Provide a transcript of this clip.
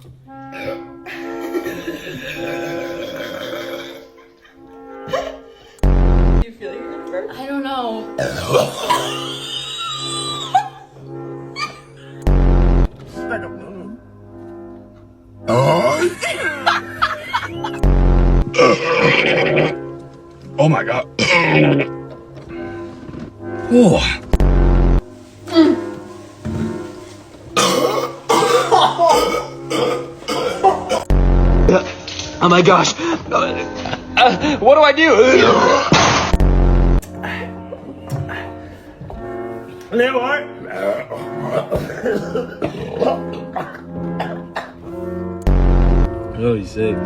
You feel like you're gonna burp? I don't know. Oh my god. Oh. Oh my gosh. What do I do? Oh, he's sick.